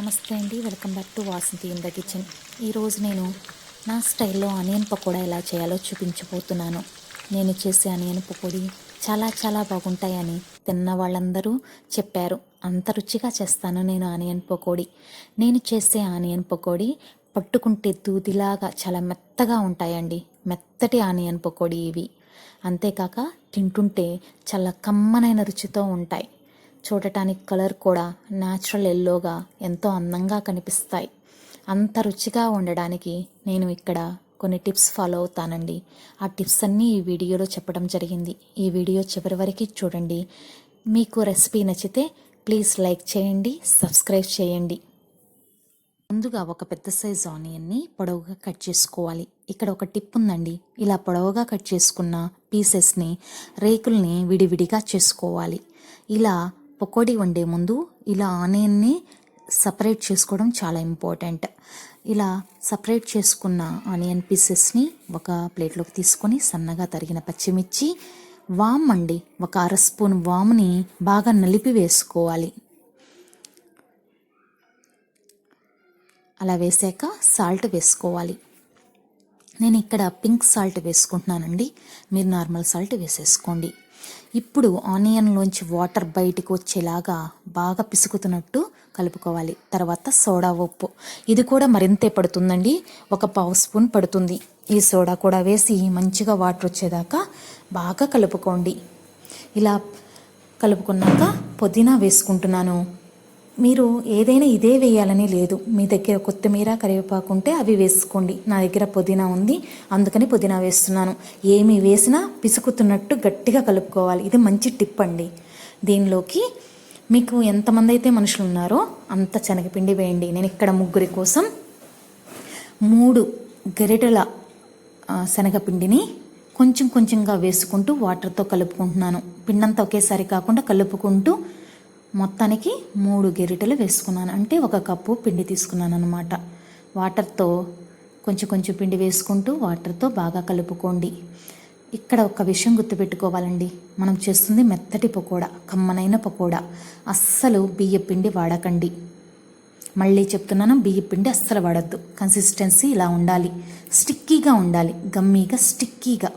నమస్తే అండి, welcome back to Vasanthi in the kitchen. ఈరోజు నేను నా స్టైల్లో ఆనియన్ పకోడా ఎలా చేయాలో చూపించబోతున్నాను. నేను చేసే ఆనియన్ పకోడీ చాలా చాలా బాగుంటాయని తిన్న వాళ్ళందరూ చెప్పారు. అంత రుచిగా చేస్తాను నేను ఆనియన్ పకోడీ. నేను చేసే ఆనియన్ పకోడీ పట్టుకుంటే దూదిలాగా చాలా మెత్తగా ఉంటాయండి. మెత్తటి ఆనియన్ పకోడీ ఇవి. అంతేకాక తింటుంటే చాలా కమ్మనైన రుచితో ఉంటాయి. చూడటానికి కలర్ కూడా న్యాచురల్ ఎల్లోగా ఎంతో అందంగా కనిపిస్తాయి. అంత రుచిగా ఉండడానికి నేను ఇక్కడ కొన్ని టిప్స్ ఫాలో అవుతానండి. ఆ టిప్స్ అన్నీ ఈ వీడియోలో చెప్పడం జరిగింది. ఈ వీడియో చివరి వరకు చూడండి. మీకు రెసిపీ నచ్చితే ప్లీజ్ లైక్ చేయండి, సబ్స్క్రైబ్ చేయండి. ముందుగా ఒక పెద్ద సైజు ఆనియన్ని పొడవుగా కట్ చేసుకోవాలి. ఇక్కడ ఒక టిప్ ఉందండి. ఇలా పొడవుగా కట్ చేసుకున్న పీసెస్ని రేకుల్ని విడివిడిగా చేసుకోవాలి. ఇలా పకోడీ వండే ముందు ఇలా ఆనియన్ని సపరేట్ చేసుకోవడం చాలా ఇంపార్టెంట్. ఇలా సపరేట్ చేసుకున్న ఆనియన్ పీసెస్ని ఒక ప్లేట్లోకి తీసుకొని సన్నగా తరిగిన పచ్చిమిర్చి, వామ్ అండి, ఒక అర స్పూన్ వామ్ని బాగా నలిపి వేసుకోవాలి. అలా వేసాక సాల్ట్ వేసుకోవాలి. నేను ఇక్కడ పింక్ సాల్ట్ వేసుకుంటున్నానండి, మీరు నార్మల్ సాల్ట్ వేసేసుకోండి. ఇప్పుడు ఆనియన్లోంచి వాటర్ బయటకు వచ్చేలాగా బాగా పిసుకుతున్నట్టు కలుపుకోవాలి. తర్వాత సోడా ఉప్పు, ఇది కూడా మరింతే పడుతుందండి, ఒక పావు స్పూన్ పడుతుంది. ఈ సోడా కూడా వేసి మంచిగా వాటర్ వచ్చేదాకా బాగా కలుపుకోండి. ఇలా కలుపుకున్నాక పుదీనా వేసుకుంటున్నాను. మీరు ఏదైనా ఇదే వేయాలని లేదు. మీ దగ్గర కొత్తిమీర, కరివేపాకు ఉంటే అవి వేసుకోండి. నా దగ్గర పుదీనా ఉంది, అందుకని పుదీనా వేస్తున్నాను. ఏమి వేసినా పిసుకుతున్నట్టు గట్టిగా కలుపుకోవాలి. ఇది మంచి టిప్ అండి. దీనిలోకి మీకు ఎంతమంది అయితే మనుషులు ఉన్నారో అంత శనగపిండి వేయండి. నేను ఇక్కడ ముగ్గురి కోసం 3 గరిటెల శనగపిండిని కొంచెం కొంచెంగా వేసుకుంటూ వాటర్తో కలుపుకుంటున్నాను. పిండంతా ఒకేసారి కాకుండా కలుపుకుంటూ మొత్తానికి 3 గరిటెలు వేసుకున్నాను. అంటే 1 కప్పు పిండి తీసుకున్నాను అన్నమాట. వాటర్తో కొంచెం కొంచెం పిండి వేసుకుంటూ వాటర్తో బాగా కలుపుకోండి. ఇక్కడ ఒక విషయం గుర్తుపెట్టుకోవాలండి, మనం చేస్తుంది మెత్తటి పకోడా, కమ్మనైన పకోడా. అస్సలు బియ్య పిండి వాడకండి. మళ్ళీ చెప్తున్నాను, బియ్య పిండి అస్సలు వాడద్దు. కన్సిస్టెన్సీ ఇలా ఉండాలి, స్టిక్కీగా ఉండాలి, గమ్మీగా స్టిక్కీగా.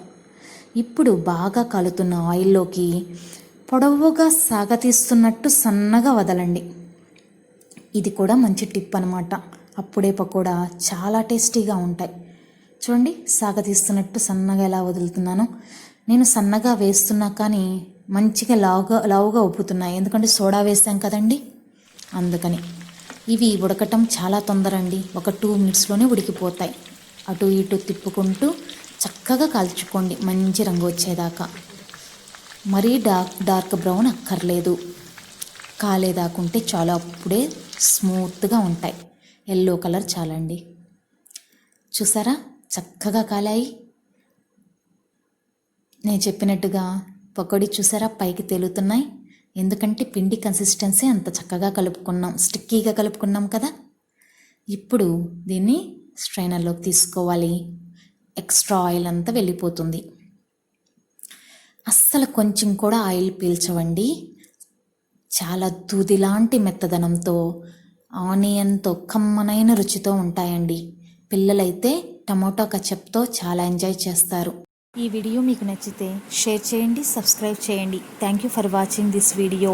ఇప్పుడు బాగా కాలుతున్న ఆయిల్లోకి పొడవుగా సాగతీస్తున్నట్టు సన్నగా వదలండి. ఇది కూడా మంచి టిప్ అనమాట. అప్పుడే పకోడా చాలా టేస్టీగా ఉంటాయి. చూడండి, సాగతీస్తున్నట్టు సన్నగా ఎలా వదులుతున్నాను. నేను సన్నగా వేస్తున్నా కానీ మంచిగా లావుగా ఉబ్బుతున్నాయి. ఎందుకంటే సోడా వేసాం కదండి, అందుకని. ఇవి ఉడకటం చాలా తొందర అండి. ఒక 2 మినిట్స్లోనే ఉడికిపోతాయి. అటు ఇటు తిప్పుకుంటూ చక్కగా కాల్చుకోండి మంచి రంగు వచ్చేదాకా. మరీ డార్క్ బ్రౌన్ అక్కర్లేదు, కాలేదాకుంటే చాలా, అప్పుడే స్మూత్గా ఉంటాయి. ఎల్లో కలర్ చాలండి. చూసారా, చక్కగా కాలాయి. నేను చెప్పినట్టుగా పకోడీ చూసారా పైకి తేలుతున్నాయి. ఎందుకంటే పిండి కన్సిస్టెన్సీ అంత చక్కగా కలుపుకున్నాం, స్టిక్కీగా కలుపుకున్నాం కదా. ఇప్పుడు దీన్ని స్ట్రైనర్లోకి తీసుకోవాలి. ఎక్స్ట్రా ఆయిల్ అంతా వెళ్ళిపోతుంది. అస్సలు కొంచెం కూడా ఆయిల్ పీల్చవండి. చాలా దూదిలాంటి మెత్తదనంతో, ఆనియన్తో కమ్మనైన రుచితో ఉంటాయండి. పిల్లలైతే టమాటో కచప్తో చాలా ఎంజాయ్ చేస్తారు. ఈ వీడియో మీకు నచ్చితే షేర్ చేయండి, సబ్స్క్రైబ్ చేయండి. Thank you for watching this video.